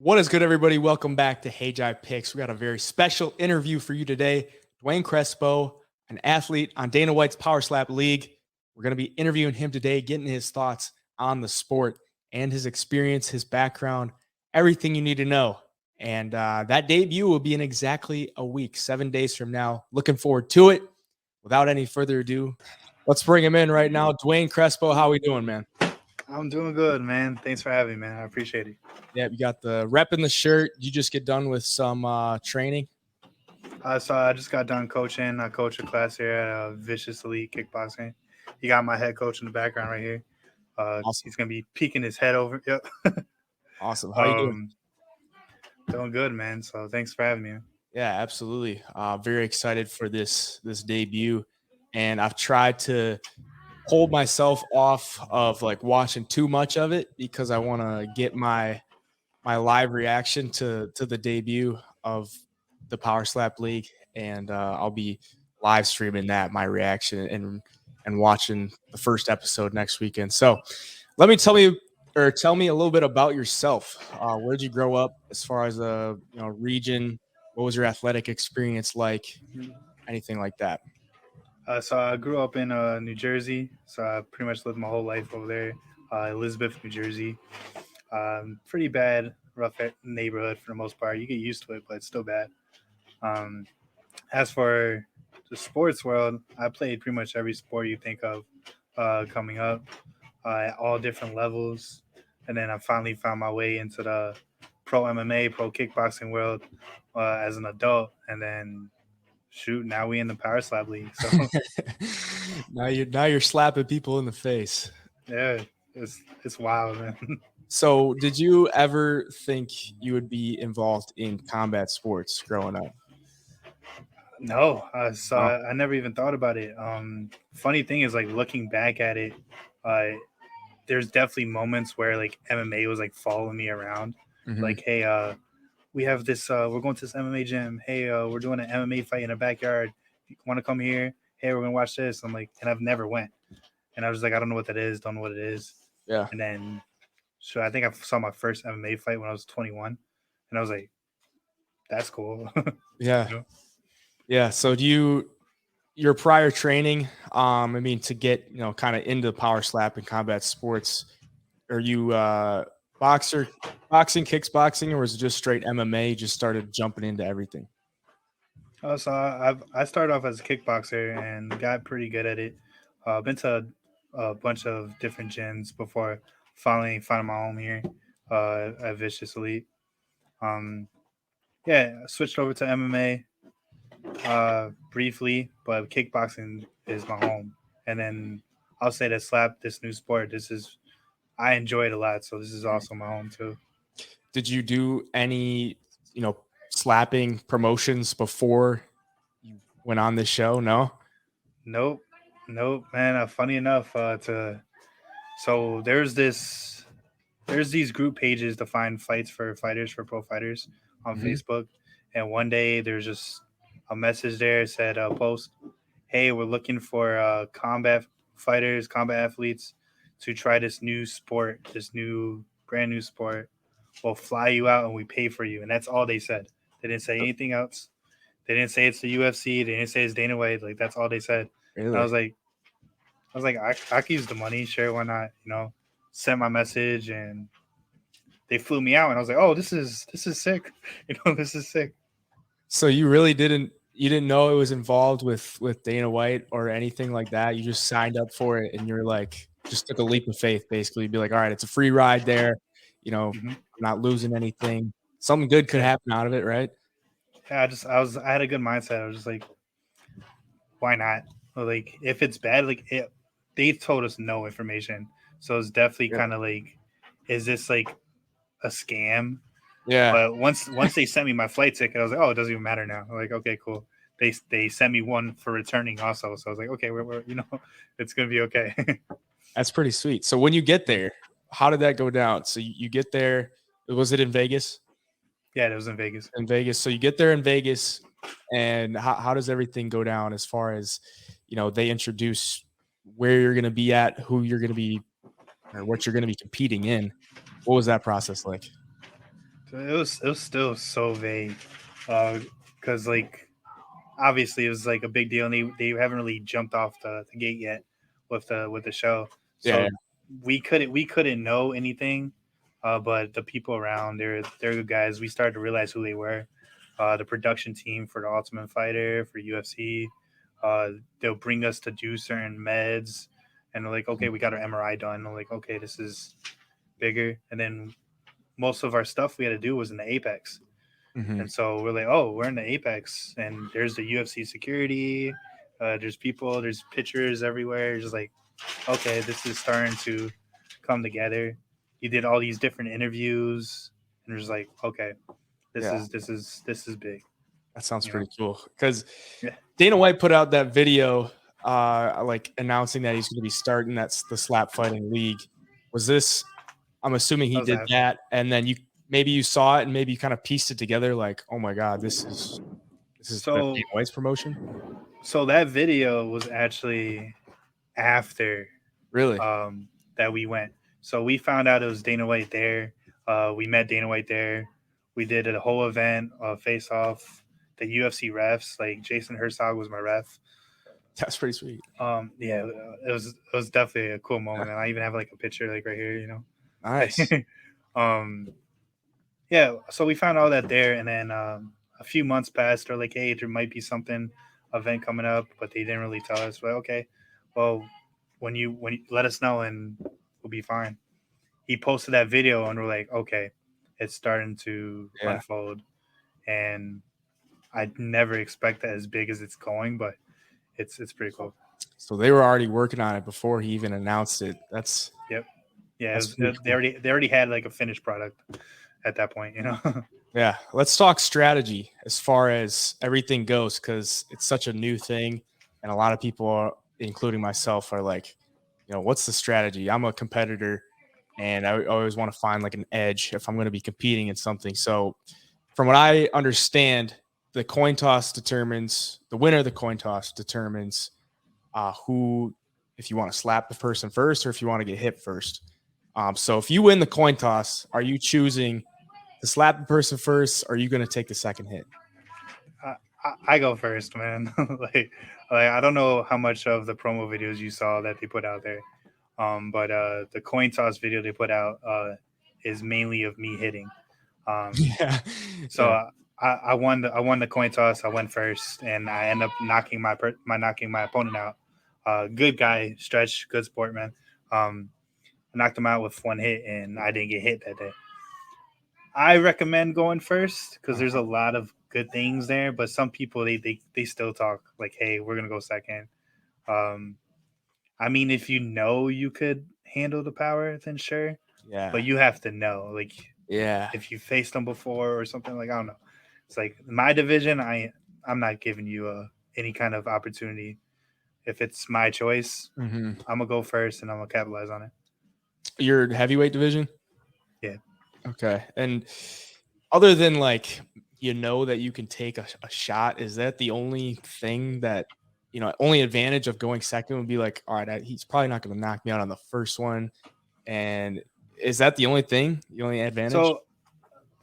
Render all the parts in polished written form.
What is good, everybody? Welcome back to Hey Jai Picks. We got a very special interview for you today. Duane Crespo, an athlete on Dana White's Power Slap League. We're going to be interviewing him today, getting his thoughts on the sport and his experience, his background, everything you need to know. And that debut will be in exactly a week, 7 days from now. Looking forward to it. Without any further ado, let's bring him in right now. Duane Crespo, how we doing, man? I'm doing good, man. Thanks for having me, man. I appreciate it. Yeah, you got the rep in the shirt. You just get done with some training. So I just got done coaching. I coach a class here at Vicious Elite Kickboxing. You got my head coach in the background right here. Awesome. He's gonna be peeking his head over. Yep. Awesome. How you doing? Doing good, man. So thanks for having me. Yeah, absolutely. Very excited for this debut, and I've tried to hold myself off of like watching too much of it because I want to get my live reaction to the debut of the Power Slap League, and I'll be live streaming that, my reaction, and watching the first episode next weekend. So let me tell me a little bit about yourself. Where'd you grow up as far as a region? What was your athletic experience like? Anything like that? So I grew up in New Jersey. So I pretty much lived my whole life over there. Elizabeth, New Jersey. Pretty bad, rough neighborhood for the most part. You get used to it, but it's still bad. Um, as for the sports world, I played pretty much every sport you think of coming up at all different levels. And then I finally found my way into the pro MMA, pro kickboxing world as an adult. And then, shoot, now we in the Power Slap League. So, now you're slapping people in the face. yeah, it's wild, man. So, did you ever think you would be involved in combat sports growing up? No, so Oh. I never even thought about it. Funny thing is, like looking back at it, uh, there's definitely moments where like MMA was like following me around. Mm-hmm. Like, hey, we have this. We're going to this MMA gym. Hey, we're doing an MMA fight in the backyard. You want to come here? Hey, we're gonna watch this. I'm like, and I've never went. And I was like, I don't know what that is. Don't know what it is. Yeah. And then, so I think I saw my first MMA fight when I was 21, and I was like, that's cool. Yeah. You know? Yeah. So, your prior training, I mean, to get kind of into power slap and combat sports, are you boxing, kickboxing, or was it just straight MMA? Just started jumping into everything. So I started off as a kickboxer and got pretty good at it. Been to a bunch of different gyms before finally finding my home here at Vicious Elite. Um, yeah, I switched over to MMA briefly, but kickboxing is my home. And then I'll say that slap, this new sport, I enjoy it a lot. So this is also my home too. Did you do any, slapping promotions before you went on this show? No. Nope, nope, man. Funny enough, so there's these group pages to find fights for fighters for pro fighters on Mm-hmm. Facebook, and one day there's just a message there said post, hey, we're looking for combat fighters, combat athletes to try this new sport, this new brand new sport. We'll fly you out and we pay for you, and that's all they said. They didn't say anything else. They didn't say it's the UFC. They didn't say it's Dana White. Like that's all they said. And Really? I was like, I could use the money. Sure, why not? You know, sent my message and they flew me out, and I was like, oh, this is sick. You know, this is sick. So you didn't know it was involved with Dana White or anything like that. You just signed up for it and you're like just took a leap of faith basically. Be like, all right, it's a free ride there. Mm-hmm. I'm not losing anything. Something good could Yeah, happen out of it, right? yeah. I had a good mindset. I was just like, why not? Like, if it's bad, they told us no information, so it's definitely Yeah. kind of like, is this like a scam? Yeah. But once they sent me my flight ticket, I was like, oh, it doesn't even matter now. I'm like, okay, cool. They sent me one for returning also, so I was like, okay, we're it's gonna be okay. That's pretty sweet. So when you get there, how did that go down? So you get there, was it in Vegas? Yeah, it was in Vegas. In Vegas. So you get there in Vegas, and how does everything go down as far as, they introduce where you're going to be at, who you're going to be, or what you're going to be competing in? What was that process like? It was still so vague, because like obviously it was like a big deal, and they haven't really jumped off the gate yet with the show, Yeah, so we couldn't know anything, but the people around they're good guys. We started to realize who they were. The production team for the Ultimate Fighter for UFC, uh, they'll bring us to do certain meds, and they're like, okay, we got our MRI done. They're like, okay, this is bigger, and then most of our stuff we had to do was in the Apex. hmm And so we're like, oh, we're in the Apex, and there's the UFC security. There's people, there's pictures everywhere. It's just like, okay, this is starting to come together. You did all these different interviews, and it's like, okay, this yeah. is this is this is big, That sounds you know? pretty cool. Because Yeah. Dana White put out that video, like announcing that he's going to be starting the slap fighting league. Was this? I'm assuming That he was did that. that, and then you saw it, and maybe you kind of pieced it together, like, oh my god, this is part of Dana So White's promotion. so that video was actually after Really? um, that we went. So we found out it was Dana White there. We met Dana White there. We did a whole event, face off. The UFC refs, like Jason Herzog was my ref. That's pretty sweet. Yeah, it was definitely a cool moment, and I even have like a picture like right here, Nice. um, yeah. So we found all that there, and then a few months passed. They're like, hey, there might be something event coming up, but they didn't really tell us. But okay, well, when you let us know, and we'll be fine. He posted that video, and we're like, okay, it's starting to Yeah. unfold, and I never expect that as big as it's going, but it's pretty cool. So they were already working on it before he even announced it. That's Yep. Yeah, that's pretty they cool. already had like a finished product at that point. Yeah, let's talk strategy as far as everything goes because it's such a new thing, and a lot of people, are, including myself, are like, what's the strategy? I'm a competitor, and I always want to find like an edge if I'm going to be competing in something. So, from what I understand, the winner of the coin toss determines who, if you want to slap the person first or if you want to get hit first. So, if you win the coin toss, are you choosing to slap the person first, or are you going to take the second hit? I go first, man. like I don't know how much of the promo videos you saw that they put out there, but the coin toss video they put out is mainly of me hitting. Um, Yeah, so yeah, I won the coin toss. I went first, and I end up knocking my opponent out. Good guy, stretch, good sport, man. Um, I knocked him out with one hit, and I didn't get hit that day. I recommend going first because there's uh-huh. a lot of good things there, but some people they still talk like, "Hey, we're gonna go second." Um, I mean, if you know you could handle the power, then sure, Yeah, but you have to know. Like, yeah. if you faced them before or something, like I don't know. It's like my division. I'm not giving you any kind of opportunity. If it's my choice, hmm I'm gonna go first and I'm gonna capitalize on it. Your heavyweight division. Yeah. Okay, and other than like that you can take a shot, is that the only thing that only advantage of going second would be like, all right, he's probably not going to knock me out on the first one, and is that the only thing, the only advantage?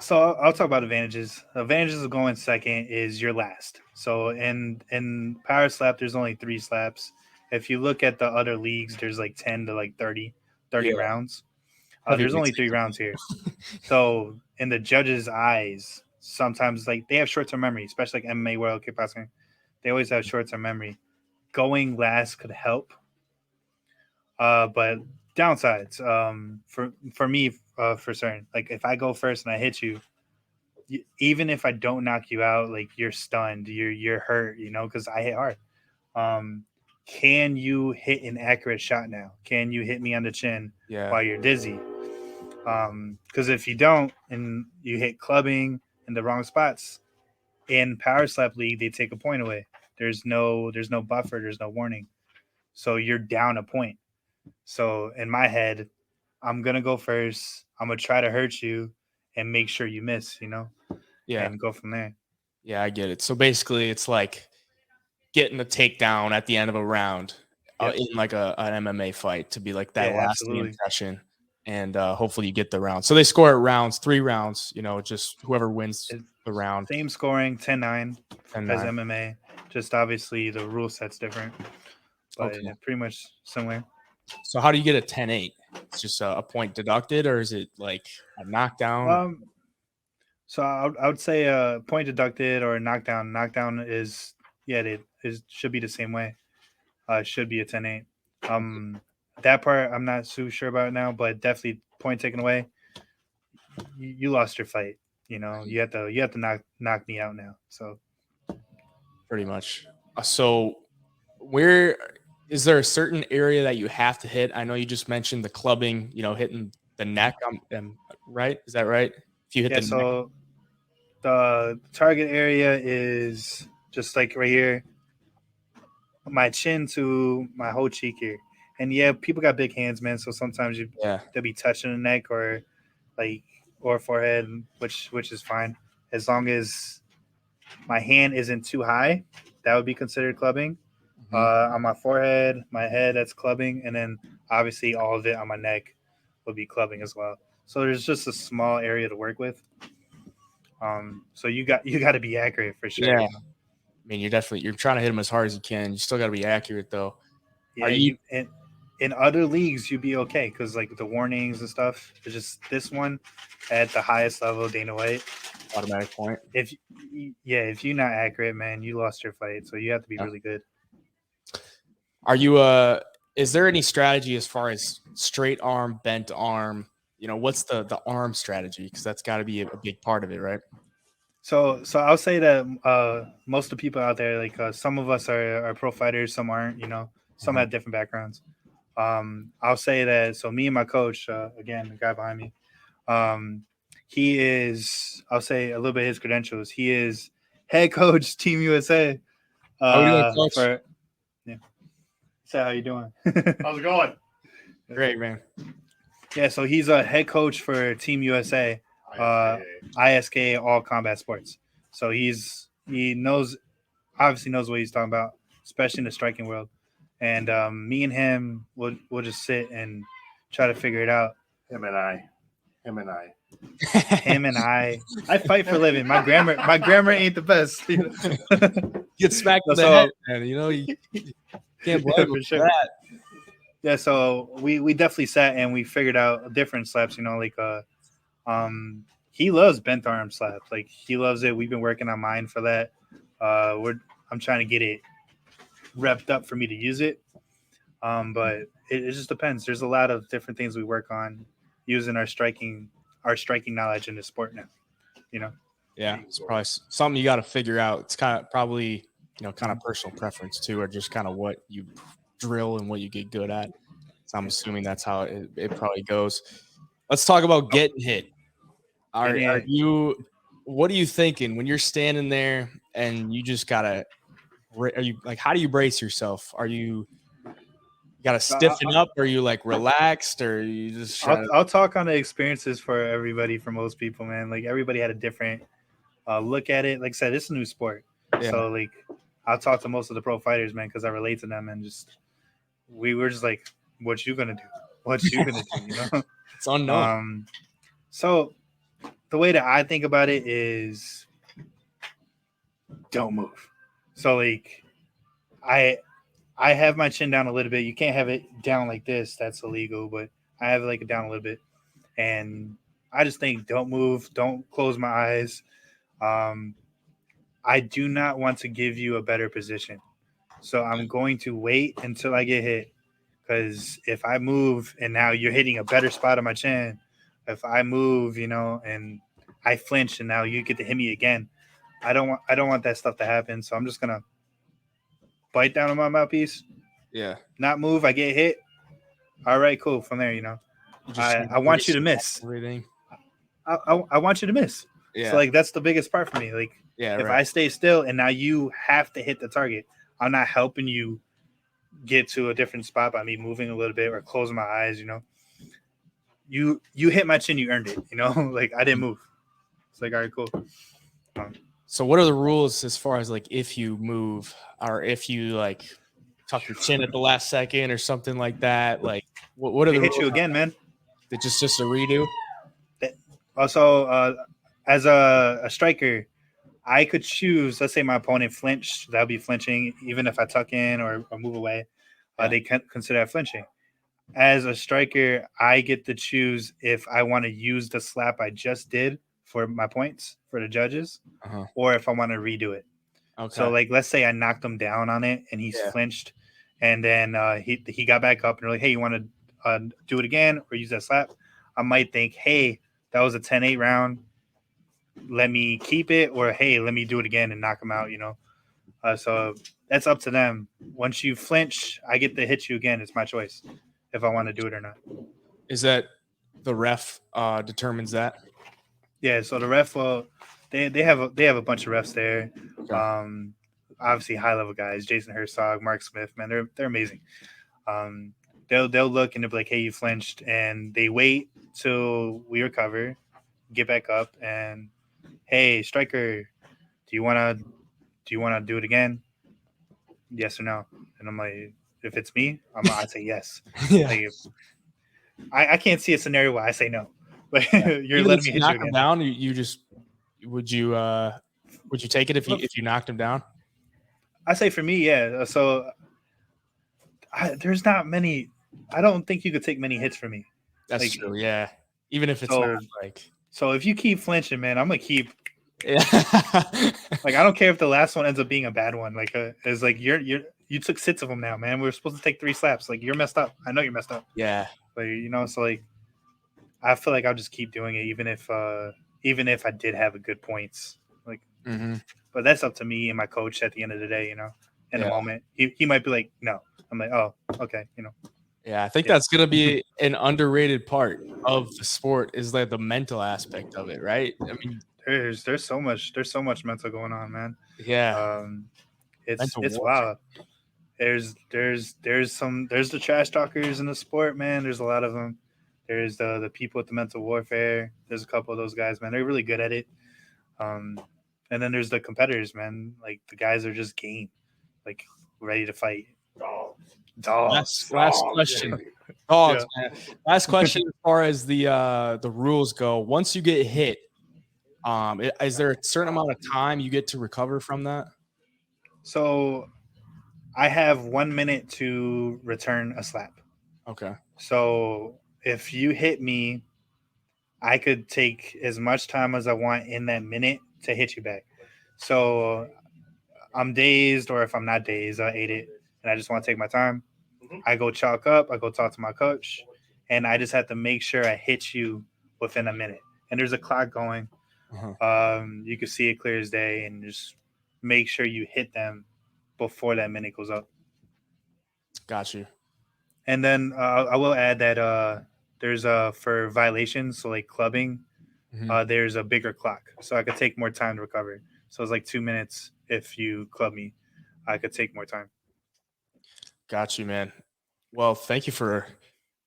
So I'll talk about advantages. Advantages of going second is you're last. So in power slap, there's only 3 slaps. If you look at the other leagues, there's like 10 to like 30 Yeah, rounds. There's only heavyweights. 3 rounds here. So in the judges' eyes, sometimes like they have short term memory, especially like MMA, World Kickboxing. They always have short term memory. Going last could help, but downsides for me, for certain. Like if I go first and I hit you, even if I don't knock you out, like you're stunned, you're hurt, because I hit hard. Um, can you hit an accurate shot now? Can you hit me on the chin Yeah, while you're dizzy? Because if you don't and you hit clubbing in the wrong spots in Power Slap League, they take a point away. There's no buffer, there's no warning, so you're down a point. So in my head, I'm gonna go first. I'm gonna try to hurt you and make sure you miss, yeah, and go from there. yeah. I get it. So basically, it's like getting a takedown at the end of a round Yep. in like an MMA fight to be like that Yeah, lasting absolutely. impression. and hopefully you get the round. So they score at rounds, 3 rounds. Just whoever wins It's the round. same scoring, 10-9 as 10-9. MMA. Just obviously the rule set's different, but Okay. pretty much similar. So how do you get a 10-8? It's just a point deducted, or is it like a knockdown? So I would say point deducted or knockdown. Knockdown is it should be the same way. It should be a 10-8. That part I'm not too sure about now, but definitely point taken away. You lost your fight. You have to knock me out now. So Pretty much. So where is there a certain area that you have to hit? I know you just mentioned the clubbing, hitting the neck. Right? Is that right? If you hit yeah. the neck. So the target area is just like right here, my chin to my whole cheek here. And yeah, people got big hands, man. So sometimes Yeah. they'll be touching the neck or like or forehead, which is fine as long as my hand isn't too high. That would be considered clubbing. Mhm. On my forehead, my head, that's clubbing, and then obviously all of it on my neck would be clubbing as well. So there's just a small area to work with. So you got to be accurate for sure. Yeah. I mean, you're trying to hit them as hard as you can. You still got to be accurate though. Are Yeah, you you and in other leagues you'd be okay because like the warnings and stuff. It's just this one at the highest level, Dana White. automatic point? If if you're not accurate, man, you lost your fight. So you have to be Yeah. really good. Are you is there any strategy as far as straight arm, bent arm? What's the arm strategy? Because that's got to be a big part of it, right? So I'll say that most of the people out there, like some of us are pro fighters, some aren't. Some Mhm. have different backgrounds. I'll say that. So me and my coach, again, the guy behind me, um, he is. I'll say a little bit of his credentials. He is head coach Team USA. How are we doing, coach? For yeah. So how you doing? How's it going? Great, man. Yeah, so he's a head coach for Team USA, ISK All Combat Sports. So he knows obviously knows what he's talking about, especially in the striking world. And me and him will just sit and try to figure it out. Him and I. Him and I fight for a living. My grammar ain't the best. Get smacked in the So- head, man. You can't blame Yeah, him for for sure. that. Yeah, so we definitely sat and we figured out different slaps. He loves bent arm slaps. Like he loves it. We've been working on mine for that. I'm trying to get it repped up for me to use it. But it just depends. There's a lot of different things we work on using our striking knowledge in the sport now. Yeah, it's probably something you got to figure out. It's kind of probably kind of personal preference too, or just kind of what you drill and what you get good at. So I'm assuming that's how it probably goes. Let's talk about getting hit. Are you? What are you thinking when you're standing there and you just gotta? Are you like? How do you brace yourself? Are you gotta stiffen up? Or are you like relaxed? Or are you just trying to? I'll talk on the experiences for everybody. For most people, man, like everybody had a different look at it. Like I said, it's a new sport, Yeah. so like I'll talk to most of the pro fighters, man, because I relate to them, and just we were just like, "What you gonna do? What you gonna do?" It's unknown. So the way that I think about it is, don't move. So like, I have my chin down a little bit. You can't have it down like this. That's illegal. But I have it like down a little bit, and I just think don't move. Don't close my eyes. I do not want to give you a better position. So I'm going to wait until I get hit. Because if I move and now you're hitting a better spot on my chin, if I move, and I flinch and now you get to hit me again, I don't want that stuff to happen. So I'm just gonna bite down on my mouthpiece, Yeah. not move. I get hit. All right, cool. From there, I want you to miss. Everything. I want you to miss. Yeah. So like that's the biggest part for me. Like Yeah. if Right. I stay still and now you have to hit the target, I'm not helping you get to a different spot by me moving a little bit or closing my eyes. You hit my chin, you earned it. Like I didn't move. It's like all right, cool. So what are the rules as far as like if you move or if you like tuck your chin at the last second or something like that? Like what are They the hit rules? you again, man. It's just a redo. Also, as a striker, I could choose. Let's say my opponent flinched. That would be flinching, even if I tuck in or move away. Yeah. They can consider that flinching. As a striker, I get to choose if I want to use the slap I just did for my points for the judges, Uh-huh. or if I want to redo it. So, Okay. like, let's say I knocked him down on it and he's Yeah. flinched, and then he got back up and they're like, hey, you want to do it again or use that slap? I might think, hey, that was a 10-8 round. Let me keep it, or hey, let me do it again and knock him out. So that's up to them. Once you flinch, I get to hit you again. It's my choice if I want to do it or not. Is that the ref determines that? Yeah. So the ref, they have a bunch of refs there. Okay. Obviously high level guys, Jason Herzog, Mark Smith, man, they're amazing. Um, they'll look and they'll be like, hey, you flinched, and they wait till we recover, get back up, and hey, striker, do you wanna do it again? Yes or no? And I'm like, if it's me, I'd say yes. Yeah. Like, I can't see a scenario where I say no. But Yeah. you're Even if letting me you hit you knock him again. down, you just would you take it Well, if you knocked him down? I say for me, yeah. So there's not many. I don't think you could take many hits from me. That's Like true. Yeah. Even if it's not so, like so if you keep flinching, man, I'm gonna keep. yeah. Like I don't care if the last one ends up being a bad one. Like it's like you took 6 of them now, man. We're supposed to take 3 slaps. Like you're messed up. I know you're messed up. Yeah. Like so like I feel like I'll just keep doing it, even if I did have a good points. Like, Hmm. but that's up to me and my coach at the end of the day. In the Yeah. moment, he might be like, no. I'm like, oh, okay. Yeah. I think Yeah. that's gonna be an underrated part of the sport is like the mental aspect of it, right? I mean, There's so much mental going on, man. yeah, Um, it's mental it's warfare. wild. There's the trash talkers in the sport, man. There's a lot of them. There's the people with the mental warfare. There's a couple of those guys, man. They're really good at it. Um, and then there's the competitors, man. Like the guys are just game, like ready to fight. Last Dogs. question. Dogs, Yeah. man. Last question as far as the rules go. Once you get hit, is there a certain amount of time you get to recover from that? So I have 1 minute to return a slap. Okay. So if you hit me, I could take as much time as I want in that minute to hit you back. So I'm dazed, or if I'm not dazed, I ate it and I just want to take my time. I go chalk up, I go talk to my coach, and I just have to make sure I hit you within a minute. And there's a clock going. Uh-huh. You can see it clear as day, and just make sure you hit them before that minute goes up. Got you. And then I will add that there's for violations, so like clubbing, Mhm. there's a bigger clock, so I could take more time to recover. So it's like 2 minutes if you club me, I could take more time. Got you, man. Well, thank you for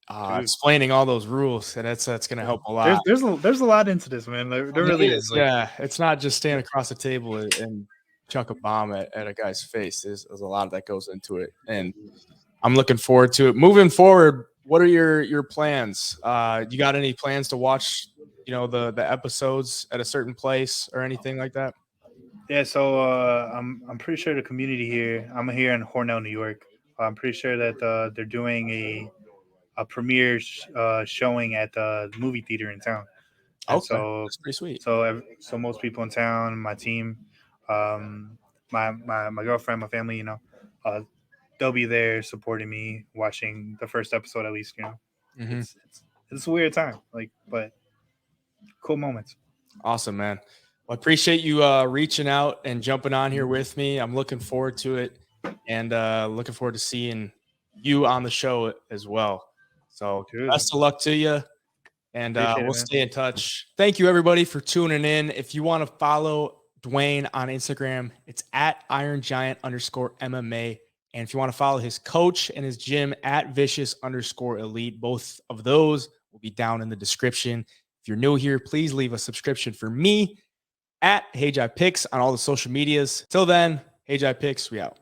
Dude, explaining all those rules, and that's going to yeah. help a lot. There's a lot into this, man. There There really is. is, Like, yeah. It's not just stand yeah, across the table and chuck a bomb at a guy's face. There's a lot that goes into it, and I'm looking forward to it. Moving forward, what are your plans? You got any plans to watch, the episodes at a certain place or anything like that? yeah. So I'm pretty sure the community here. I'm here in Hornell, New York. I'm pretty sure that they're doing a premiere showing at the movie theater in town. And Okay, so that's pretty sweet. so most people in town, my team, um, my girlfriend, my family, uh, they'll be there supporting me, watching the first episode at least. Hmm. It's a weird time, like, but cool moments. Awesome, man. Well, I appreciate you reaching out and jumping on here with me. I'm looking forward to it, and looking forward to seeing you on the show as well. So, Dude, best of luck to you. And appreciate it, we'll man. stay in touch. Thank you, everybody, for tuning in. If you want to follow Duane on Instagram, it's at IronGiant_MMA. And if you want to follow his coach and his gym at Vicious_Elite, both of those will be down in the description. If you're new here, please leave a subscription for me at HeyJaiPicks on all the social medias. Till then, HeyJaiPicks, we out.